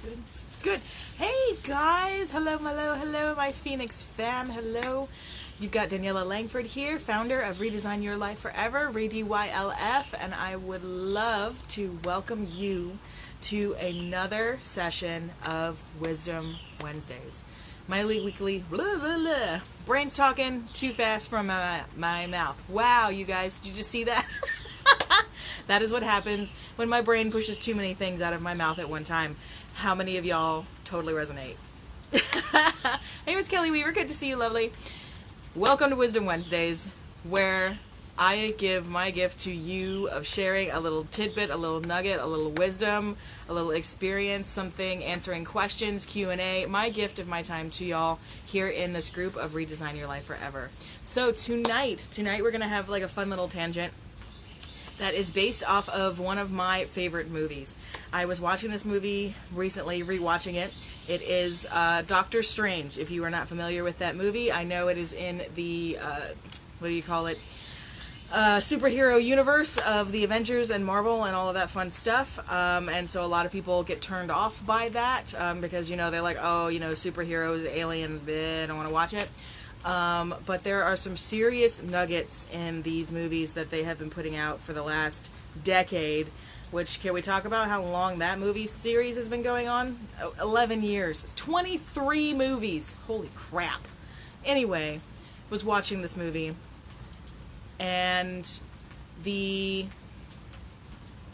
Good. It's good. Hey guys, hello, my Phoenix fam, hello. You've got Daniella Langford here, founder of Redesign Your Life Forever, ReDYLF, and I would love to welcome you to another session of Wisdom Wednesdays. My weekly brain's talking too fast from my mouth. Wow, you guys, did you just see that? That is what happens when my brain pushes too many things out of my mouth at one time. How many of y'all totally resonate? Hey, Miss Kelly Weaver, good to see you, lovely. Welcome to Wisdom Wednesdays, where I give my gift to you of sharing a little tidbit, a little nugget, a little wisdom, a little experience, something, answering questions, Q&A, my gift of my time to y'all here in this group of Redesign Your Life Forever. So tonight we're going to have like a fun little tangent that is based off of one of my favorite movies. I was watching this movie recently, rewatching it. It is Doctor Strange. If you are not familiar with that movie, I know it is in the, superhero universe of the Avengers and Marvel and all of that fun stuff. And so a lot of people get turned off by that because, you know, they're like, oh, you know, superheroes, alien, I don't want to watch it. But there are some serious nuggets in these movies that they have been putting out for the last decade, which, can we talk about how long that movie series has been going on? 11 years. It's 23 movies. Holy crap. Anyway, was watching this movie, and the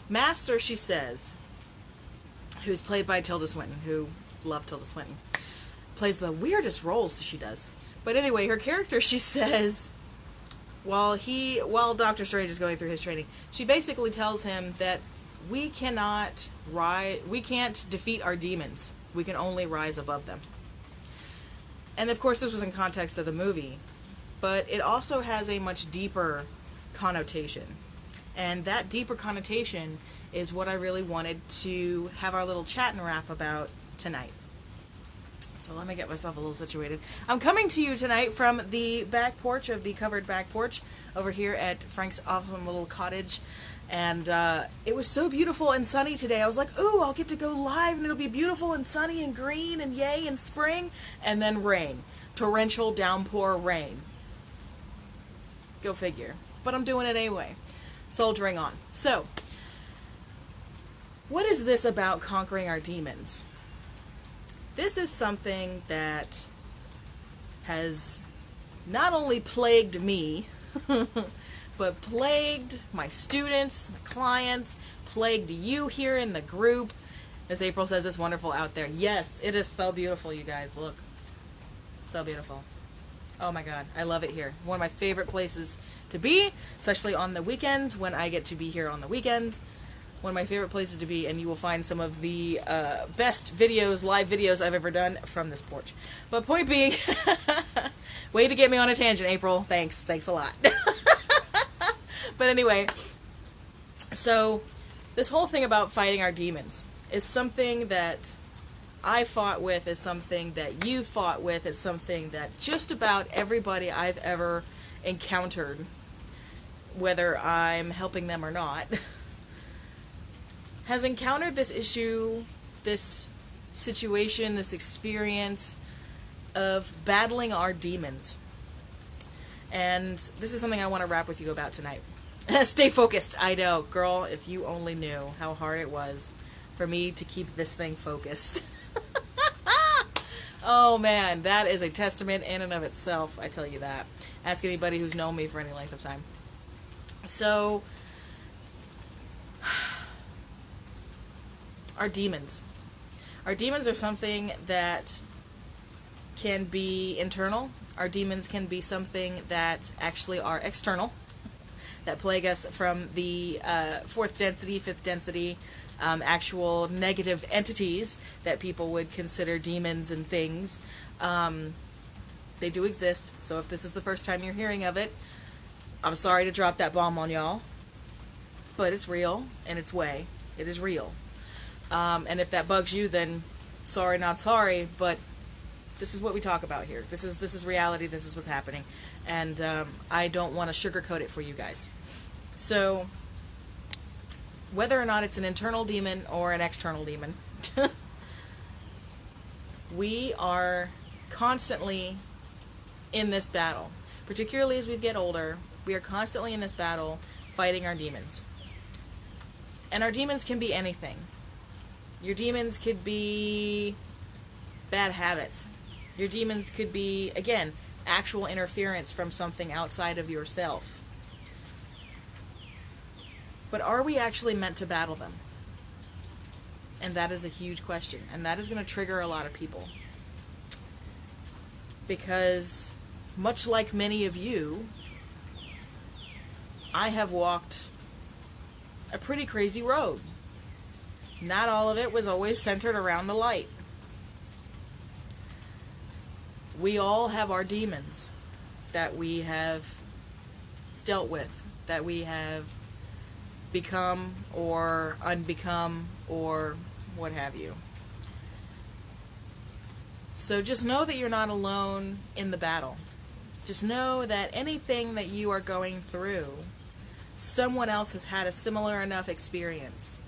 master, she says, who's played by Tilda Swinton, who love Tilda Swinton, plays the weirdest roles she does. But anyway, her character, she says, while Doctor Strange is going through his training, she basically tells him that we can't defeat our demons. We can only rise above them. And of course, this was in context of the movie, but it also has a much deeper connotation. And that deeper connotation is what I really wanted to have our little chat and rap about tonight. So let me get myself a little situated. I'm coming to you tonight from the back porch of the covered back porch over here at Frank's awesome little cottage. And it was so beautiful and sunny today. I was like, ooh, I'll get to go live and it'll be beautiful and sunny and green and yay and spring. And then rain. Torrential downpour rain. Go figure. But I'm doing it anyway. Soldiering on. So, what is this about conquering our demons? This is something that has not only plagued me, but plagued my students, my clients, plagued you here in the group. As April says, it's wonderful out there. Yes, it is so beautiful, you guys. Look. So beautiful. Oh my God, I love it here. One of my favorite places to be, especially on the weekends when I get to be here on the weekends. One of my favorite places to be, and you will find some of the best videos, live videos I've ever done from this porch. But point being, way to get me on a tangent, April. Thanks a lot. But anyway, so this whole thing about fighting our demons is something that I fought with, is something that you fought with, is something that just about everybody I've ever encountered, whether I'm helping them or not, has encountered this issue, this situation, this experience of battling our demons. And this is something I want to rap with you about tonight. Stay focused. I know, girl, if you only knew how hard it was for me to keep this thing focused. Oh man, that is a testament in and of itself, I tell you that. Ask anybody who's known me for any length of time. So, our demons. Our demons are something that can be internal. Our demons can be something that actually are external, that plague us from the fourth density, fifth density, actual negative entities that people would consider demons and things. They do exist, so if this is the first time you're hearing of it, I'm sorry to drop that bomb on y'all, but it's real, in its way. It is real. And if that bugs you, then sorry, not sorry, but this is what we talk about here. This is reality, this is what's happening, and I don't want to sugarcoat it for you guys. So, whether or not it's an internal demon or an external demon, We are constantly in this battle. Particularly as we get older, we are constantly in this battle fighting our demons. And our demons can be anything. Your demons could be bad habits. Your demons could be, again, actual interference from something outside of yourself. But are we actually meant to battle them? And that is a huge question. And that is going to trigger a lot of people. Because, much like many of you, I have walked a pretty crazy road. Not all of it was always centered around the light. We all have our demons that we have dealt with, that we have become or unbecome or what have you. So just know that you're not alone in the battle. Just know that anything that you are going through, someone else has had a similar enough experience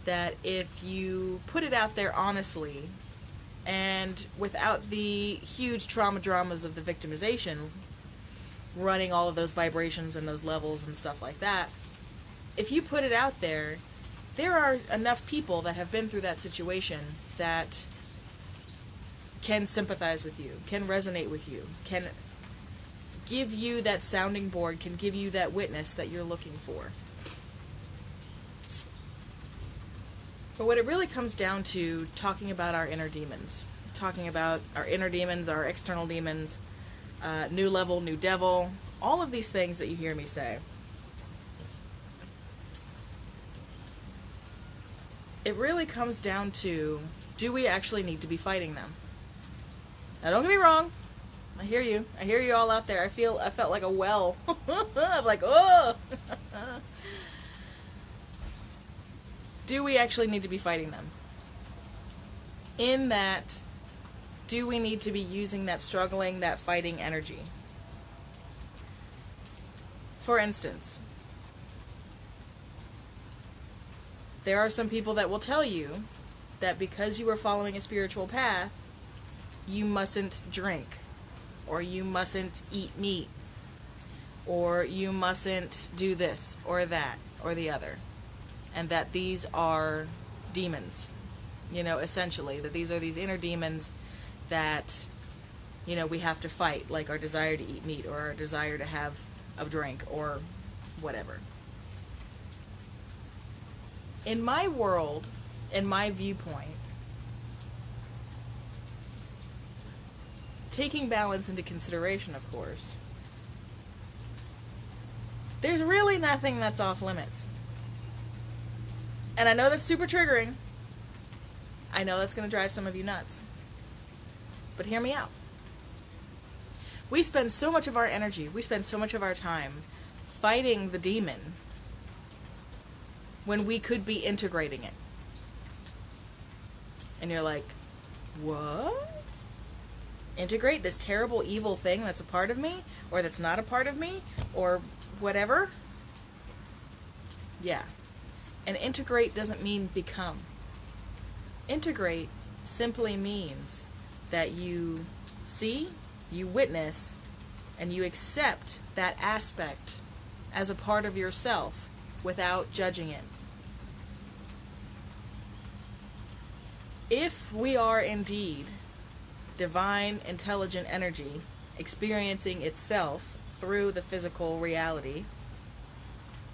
that if you put it out there honestly and without the huge trauma dramas of the victimization, running all of those vibrations and those levels and stuff like that, if you put it out there, there are enough people that have been through that situation that can sympathize with you, can resonate with you, can give you that sounding board, can give you that witness that you're looking for. But what it really comes down to, talking about our inner demons, talking about our inner demons, our external demons, new level, new devil, all of these things that you hear me say. It really comes down to, do we actually need to be fighting them? Now don't get me wrong, I hear you. I hear you all out there. I felt like a well. I'm like, oh! Do we actually need to be fighting them? In that, do we need to be using that struggling, that fighting energy? For instance, there are some people that will tell you that because you are following a spiritual path, you mustn't drink, or you mustn't eat meat, or you mustn't do this or that or the other, and that these are demons, essentially, that these are these inner demons that, we have to fight, like our desire to eat meat or our desire to have a drink or whatever. In my world, in my viewpoint, taking balance into consideration, of course, there's really nothing that's off limits. And I know that's super triggering. I know that's going to drive some of you nuts. But hear me out. We spend so much of our energy, we spend so much of our time fighting the demon when we could be integrating it. And you're like, what? Integrate this terrible evil thing that's a part of me, or that's not a part of me, or whatever? Yeah. And integrate doesn't mean become. Integrate simply means that you see, you witness, and you accept that aspect as a part of yourself without judging it. If we are indeed divine, intelligent energy experiencing itself through the physical reality,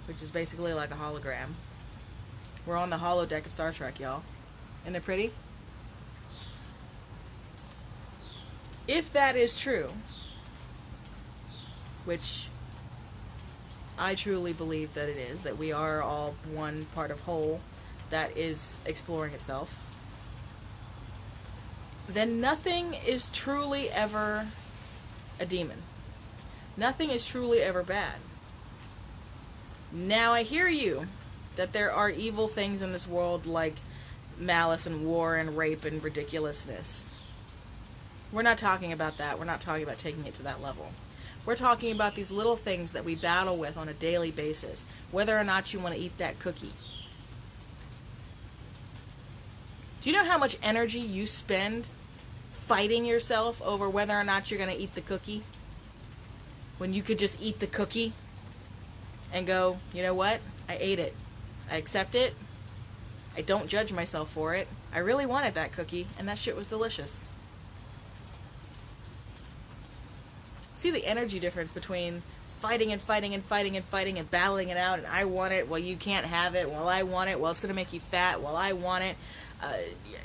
which is basically like a hologram. We're on the holodeck of Star Trek, y'all. Isn't it pretty? If that is true, which I truly believe that it is, that we are all one part of whole that is exploring itself, then nothing is truly ever a demon. Nothing is truly ever bad. Now I hear you, that there are evil things in this world like malice and war and rape and ridiculousness. We're not talking about that. We're not talking about taking it to that level. We're talking about these little things that we battle with on a daily basis, whether or not you want to eat that cookie. Do you know how much energy you spend fighting yourself over whether or not you're going to eat the cookie, when you could just eat the cookie and go, you know what, I ate it, I accept it, I don't judge myself for it, I really wanted that cookie, and that shit was delicious. See the energy difference between fighting and fighting and fighting and fighting and battling it out, and I want it, well, you can't have it, well, I want it, well, it's going to make you fat, well, I want it,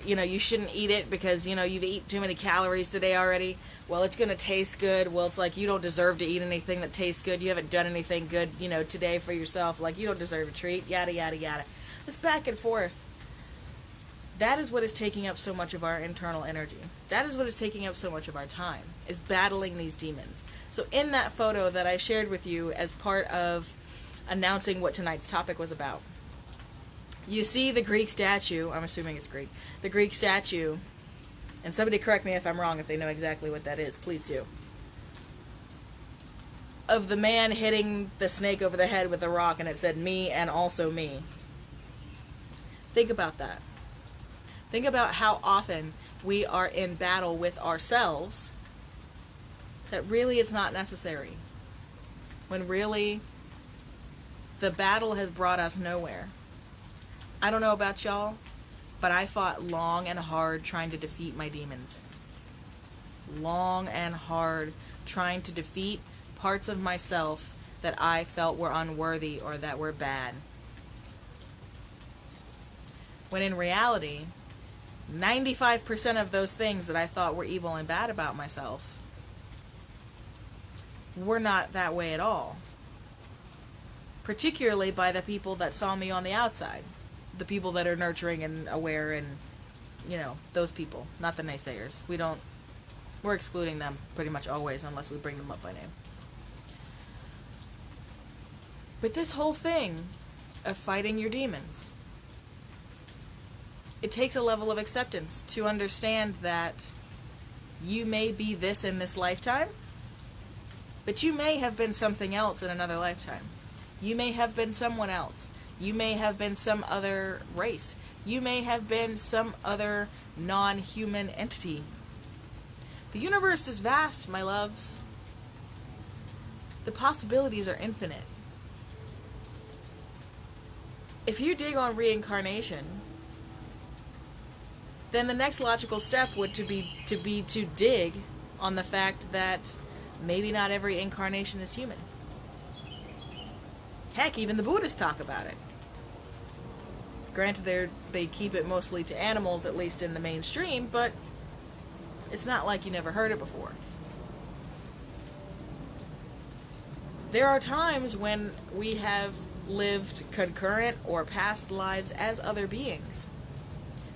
you shouldn't eat it because, you've eaten too many calories today already, well, it's going to taste good, well, it's like you don't deserve to eat anything that tastes good, you haven't done anything good, today for yourself, like you don't deserve a treat, yada, yada, yada. This back and forth. That is what is taking up so much of our internal energy. That is what is taking up so much of our time, is battling these demons. So in that photo that I shared with you as part of announcing what tonight's topic was about, you see the Greek statue, I'm assuming it's Greek, the Greek statue, and somebody correct me if I'm wrong, if they know exactly what that is, please do, of the man hitting the snake over the head with a rock, and it said, me and also me. Think about that. Think about how often we are in battle with ourselves that really it's not necessary. When really the battle has brought us nowhere. I don't know about y'all, but I fought long and hard trying to defeat my demons. Long and hard trying to defeat parts of myself that I felt were unworthy or that were bad. When in reality, 95% of those things that I thought were evil and bad about myself were not that way at all. Particularly by the people that saw me on the outside. The people that are nurturing and aware and, those people, not the naysayers. We're excluding them pretty much always unless we bring them up by name. But this whole thing of fighting your demons, it takes a level of acceptance to understand that you may be this in this lifetime, but you may have been something else in another lifetime. You may have been someone else. You may have been some other race. You may have been some other non-human entity. The universe is vast, my loves. The possibilities are infinite. If you dig on reincarnation, then the next logical step would be to dig on the fact that maybe not every incarnation is human. Heck, even the Buddhists talk about it. Granted, they keep it mostly to animals, at least in the mainstream, but it's not like you never heard it before. There are times when we have lived concurrent or past lives as other beings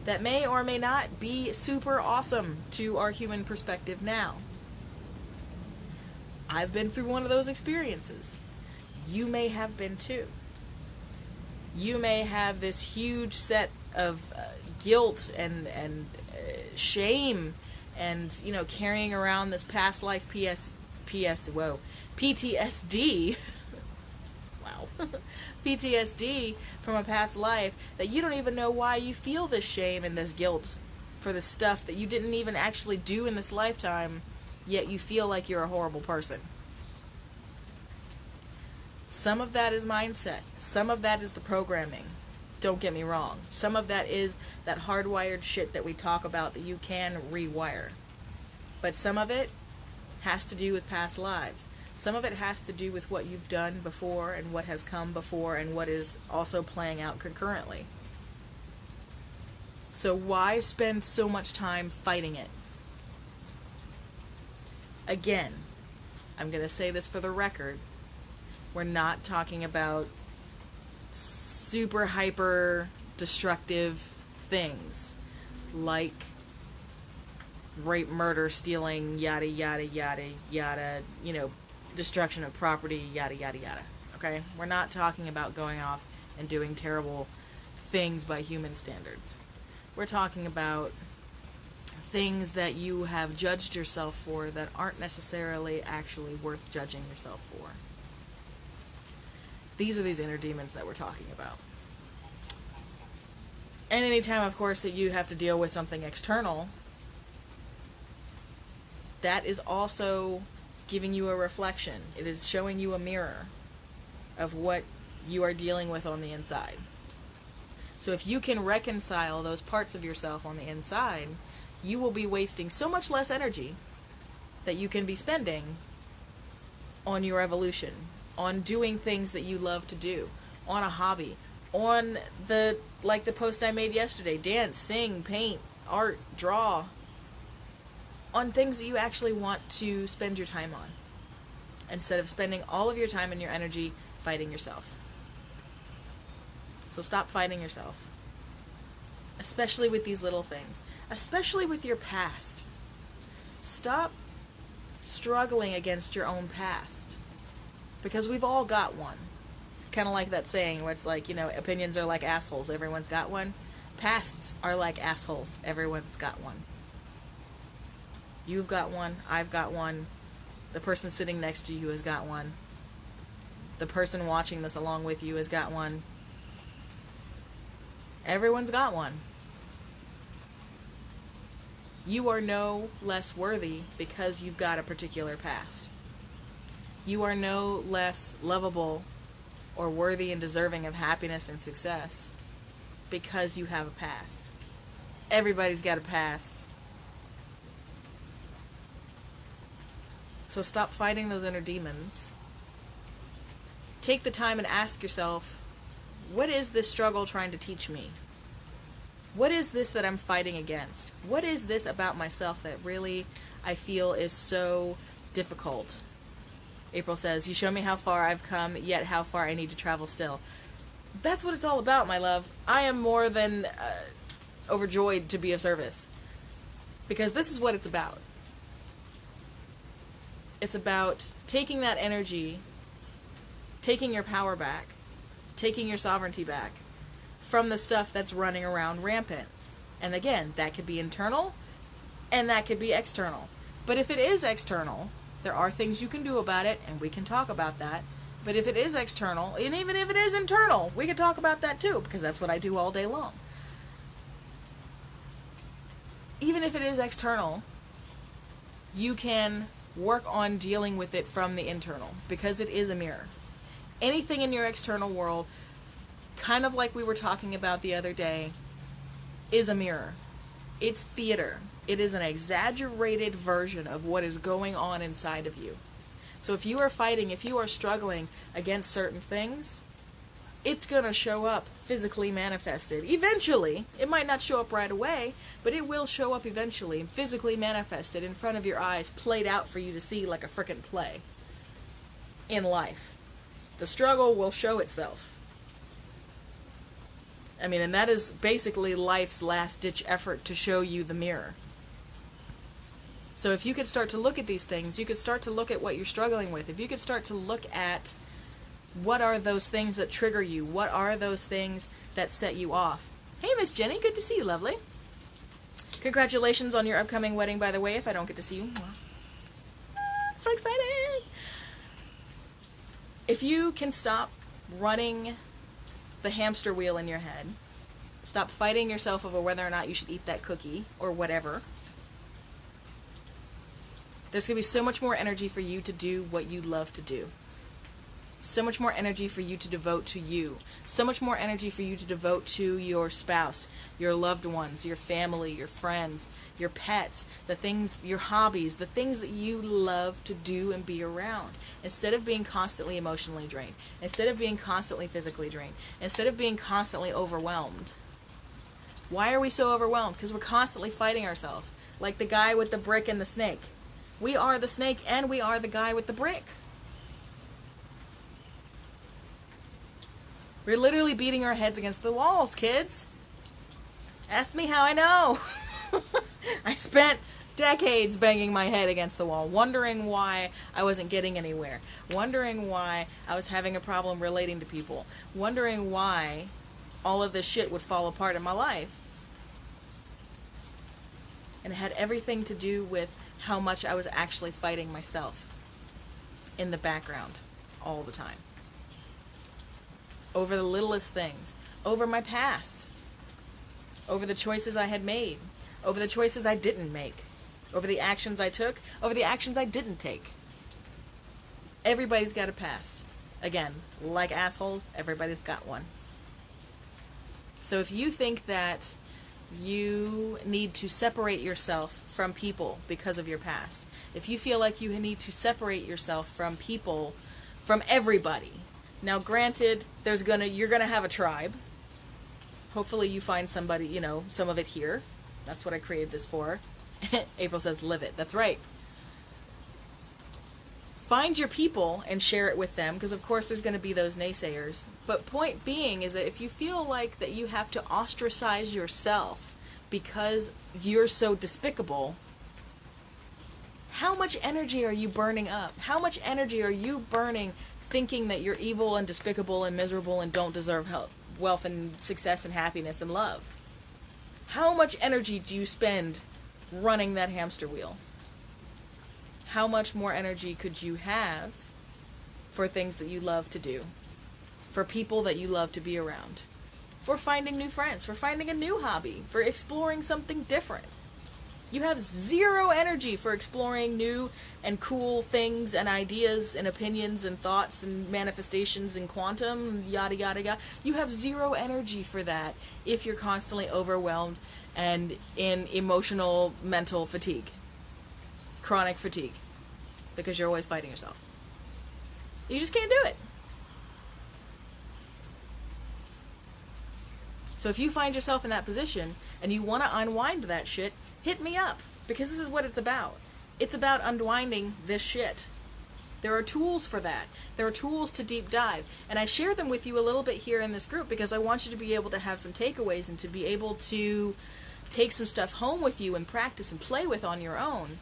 that may or may not be super awesome to our human perspective now. I've been through one of those experiences. You may have been too. You may have this huge set of guilt and shame and, carrying around this past life PTSD. Wow. PTSD from a past life that you don't even know why you feel this shame and this guilt for the stuff that you didn't even actually do in this lifetime, yet you feel like you're a horrible person. Some of that is mindset. Some of that is the programming. Don't get me wrong. Some of that is that hardwired shit that we talk about that you can rewire. But some of it has to do with past lives. Some of it has to do with what you've done before and what has come before and what is also playing out concurrently. So why spend so much time fighting it? Again, I'm going to say this for the record. We're not talking about super hyper destructive things like rape, murder, stealing, yada, yada, yada, yada, destruction of property, yada, yada, yada. Okay? We're not talking about going off and doing terrible things by human standards. We're talking about things that you have judged yourself for that aren't necessarily actually worth judging yourself for. These are these inner demons that we're talking about. And anytime, of course, that you have to deal with something external, that is also giving you a reflection. It is showing you a mirror of what you are dealing with on the inside. So if you can reconcile those parts of yourself on the inside, you will be wasting so much less energy that you can be spending on your evolution, on doing things that you love to do, on a hobby, on the post I made yesterday, dance, sing, paint, art, draw, on things that you actually want to spend your time on, instead of spending all of your time and your energy fighting yourself. So stop fighting yourself, especially with these little things, especially with your past. Stop struggling against your own past, because we've all got one. Kind of like that saying where it's like, opinions are like assholes, everyone's got one. Pasts are like assholes, everyone's got one. You've got one, I've got one, the person sitting next to you has got one, the person watching this along with you has got one. Everyone's got one. You are no less worthy because you've got a particular past. You are no less lovable or worthy and deserving of happiness and success because you have a past. Everybody's got a past. So stop fighting those inner demons. Take the time and ask yourself, what is this struggle trying to teach me? What is this that I'm fighting against? What is this about myself that really I feel is so difficult? April says, you show me how far I've come, yet how far I need to travel still. That's what it's all about, my love. I am more than overjoyed to be of service. Because this is what it's about. It's about taking that energy, taking your power back, taking your sovereignty back from the stuff that's running around rampant. And again, that could be internal and that could be external. But if it is external, there are things you can do about it, and we can talk about that. But if it is external, and even if it is internal, we can talk about that too, because that's what I do all day long. Even if it is external, you can work on dealing with it from the internal, because it is a mirror. Anything in your external world, kind of like we were talking about the other day, is a mirror. It's theater. It is an exaggerated version of what is going on inside of you. So if you are fighting, if you are struggling against certain things, it's going to show up physically manifested. Eventually, it might not show up right away, but it will show up eventually, physically manifested in front of your eyes, played out for you to see like a frickin' play in life. The struggle will show itself. I mean, and that is basically life's last-ditch effort to show you the mirror. So if you could start to look at these things, you could start to look at what you're struggling with. If you could start to look at what are those things that trigger you, what are those things that set you off. Hey, Miss Jenny, good to see you, lovely. Congratulations on your upcoming wedding, by the way, if I don't get to see you. So excited! If you can stop running the hamster wheel in your head, stop fighting yourself over whether or not you should eat that cookie or whatever, there's going to be so much more energy for you to do what you love to do. So much more energy for you to devote to you. So much more energy for you to devote to your spouse, your loved ones, your family, your friends, your pets, the things, your hobbies, the things that you love to do and be around. Instead of being constantly emotionally drained. Instead of being constantly physically drained. Instead of being constantly overwhelmed. Why are we so overwhelmed? Because we're constantly fighting ourselves. Like the guy with the brick and the snake. We are the snake and we are the guy with the brick. We're literally beating our heads against the walls, kids. Ask me how I know. I spent decades banging my head against the wall, wondering why I wasn't getting anywhere, wondering why I was having a problem relating to people, wondering why all of this shit would fall apart in my life. And it had everything to do with how much I was actually fighting myself in the background all the time. Over the littlest things. Over my past. Over the choices I had made. Over the choices I didn't make. over the actions I took, over the actions I didn't take. Everybody's got a past. Again, like assholes, everybody's got one. So if you think that you need to separate yourself from people because of your past, if you feel like you need to separate yourself from people, from everybody, now granted, you're gonna have a tribe. Hopefully you find somebody, you know, some of it here. That's what I created this for. April says, live it. That's right. Find your people and share it with them, because of course there's going to be those naysayers. But point being is that if you feel like that you have to ostracize yourself because you're so despicable, how much energy are you burning up? How much energy are you burning thinking that you're evil and despicable and miserable and don't deserve wealth and success and happiness and love? How much energy do you spend running that hamster wheel? How much more energy could you have for things that you love to do, for people that you love to be around, for finding new friends, for finding a new hobby, for exploring something different? You have zero energy for exploring new and cool things and ideas and opinions and thoughts and manifestations and quantum, yada, yada, yada. You have zero energy for that if you're constantly overwhelmed and in emotional, mental fatigue. Chronic fatigue, because you're always fighting yourself. You just can't do it. So if you find yourself in that position and you want to unwind that shit, hit me up, because this is what it's about. It's about unwinding this shit. There are tools for that. There are tools to deep dive, and I share them with you a little bit here in this group because I want you to be able to have some takeaways and to be able to take some stuff home with you and practice and play with on your own.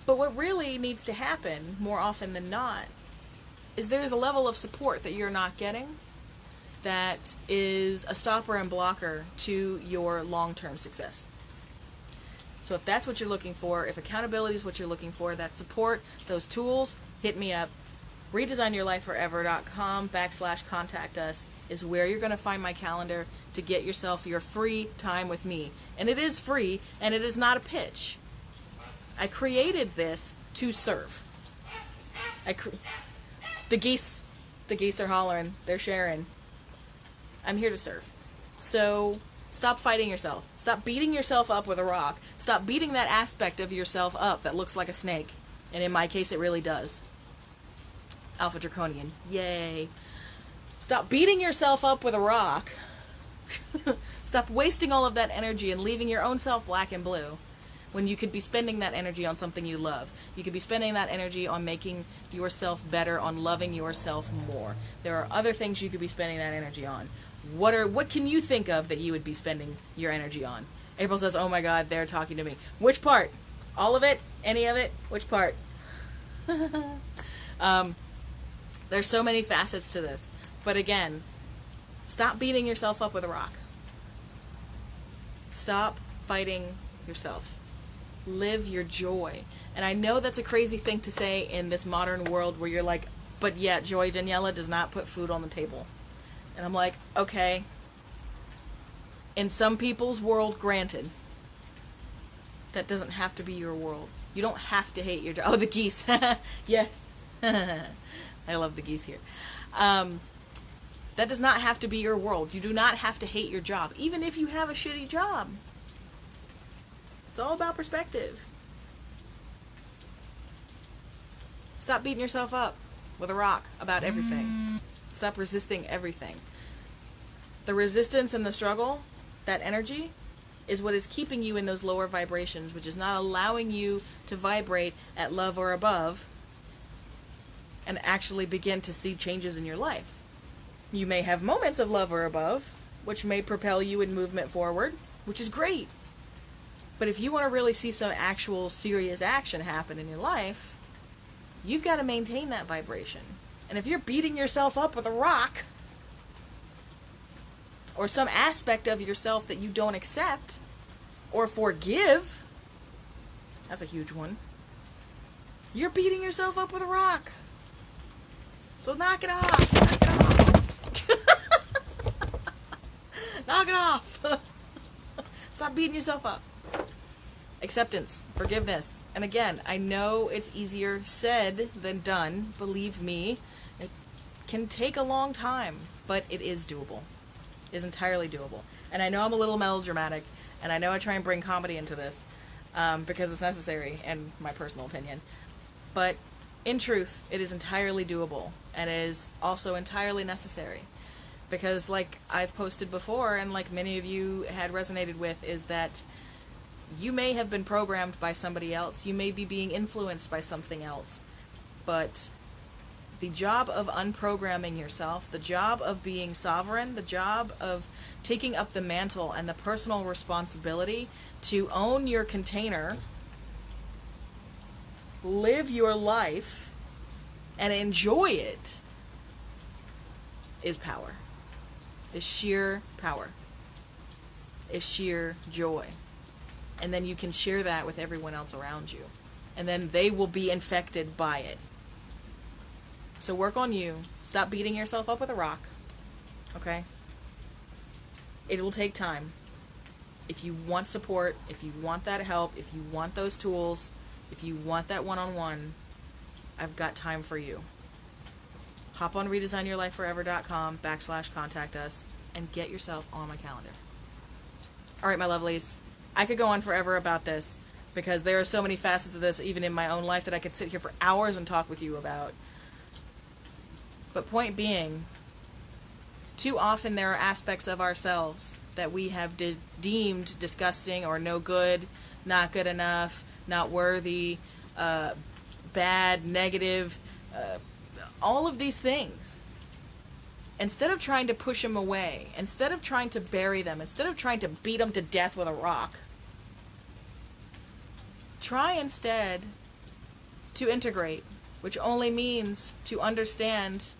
But what really needs to happen, more often than not, is there's a level of support that you're not getting that is a stopper and blocker to your long-term success. So if that's what you're looking for, if accountability is what you're looking for, that support, those tools, hit me up. ReDesignYourLifeForever.com/contact us is where you're going to find my calendar to get yourself your free time with me. And it is free, and it is not a pitch. I created this to serve. The geese are hollering, they're sharing. I'm here to serve. So stop fighting yourself. Stop beating yourself up with a rock. Stop beating that aspect of yourself up that looks like a snake. And in my case, it really does. Alpha Draconian. Yay. Stop beating yourself up with a rock. Stop wasting all of that energy and leaving your own self black and blue, when you could be spending that energy on something you love. You could be spending that energy on making yourself better, on loving yourself more. There are other things you could be spending that energy on. What can you think of that you would be spending your energy on? April says, oh my God, they're talking to me. Which part? All of it? Any of it? Which part? There's so many facets to this. But again, stop beating yourself up with a rock. Stop fighting yourself. Live your joy. And I know that's a crazy thing to say in this modern world where you're like, but yeah, Joy Daniella does not put food on the table. And I'm like, okay. In some people's world, granted. That doesn't have to be your world. You don't have to hate your job. Oh, the geese. Yes. I love the geese here. That does not have to be your world. You do not have to hate your job, even if you have a shitty job. It's all about perspective. Stop beating yourself up with a rock about everything. Stop resisting everything. The resistance and the struggle, that energy, is what is keeping you in those lower vibrations, which is not allowing you to vibrate at love or above and actually begin to see changes in your life. You may have moments of love or above, which may propel you in movement forward, which is great. But if you want to really see some actual serious action happen in your life, you've got to maintain that vibration. And if you're beating yourself up with a rock, or some aspect of yourself that you don't accept or forgive, that's a huge one, you're beating yourself up with a rock. So knock it off. Knock it off. Stop beating yourself up. acceptance, forgiveness. And again, I know it's easier said than done. Believe me, it can take a long time, but it is doable. It is entirely doable. And I know I'm a little melodramatic, and I know I try and bring comedy into this because it's necessary, in my personal opinion. But in truth, it is entirely doable, and is also entirely necessary. Because like I've posted before, and like many of you had resonated with, is that you may have been programmed by somebody else. You may be being influenced by something else. But the job of unprogramming yourself, the job of being sovereign, the job of taking up the mantle and the personal responsibility to own your container, live your life, and enjoy it, is power. Is sheer power. Is sheer joy. And then you can share that with everyone else around you. And then they will be infected by it. So work on you. Stop beating yourself up with a rock. Okay? It will take time. If you want support, if you want that help, if you want those tools, if you want that one-on-one, I've got time for you. Hop on redesignyourlifeforever.com/contact us and get yourself on my calendar. Alright, my lovelies. I could go on forever about this because there are so many facets of this even in my own life that I could sit here for hours and talk with you about. But point being, too often there are aspects of ourselves that we have deemed disgusting or no good, not good enough, not worthy, bad, negative, all of these things. Instead of trying to push them away, instead of trying to bury them, instead of trying to beat them to death with a rock, try instead to integrate, which only means to understand,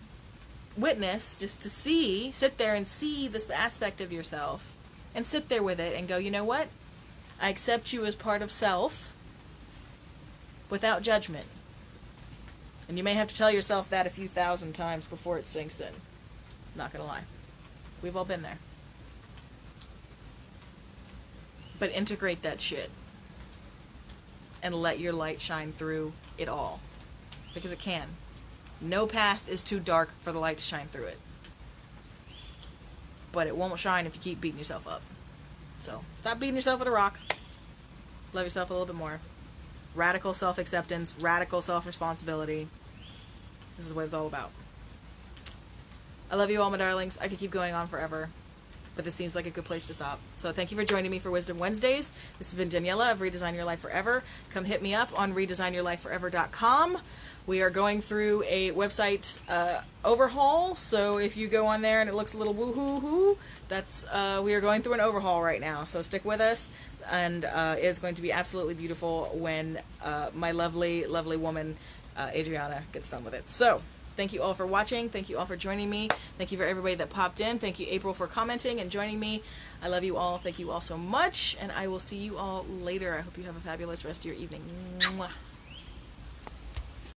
witness, just to see, sit there and see this aspect of yourself, and sit there with it and go, you know what? I accept you as part of self without judgment. And you may have to tell yourself that a few thousand times before it sinks in. Not gonna lie. We've all been there. But integrate that shit. And let your light shine through it all. Because it can. No past is too dark for the light to shine through it. But it won't shine if you keep beating yourself up. So, stop beating yourself with a rock. Love yourself a little bit more. Radical self-acceptance, radical self-responsibility. This is what it's all about. I love you all, my darlings. I could keep going on forever, but this seems like a good place to stop. So thank you for joining me for Wisdom Wednesdays. This has been Daniella of Redesign Your Life Forever. Come hit me up on redesignyourlifeforever.com. We are going through a website overhaul, so if you go on there and it looks a little woo-hoo-hoo, that's, we are going through an overhaul right now, so stick with us, and it's going to be absolutely beautiful when my lovely, lovely woman, Adriana, gets done with it. So, thank you all for watching. Thank you all for joining me. Thank you for everybody that popped in. Thank you, April, for commenting and joining me. I love you all. Thank you all so much, and I will see you all later. I hope you have a fabulous rest of your evening. Mwah.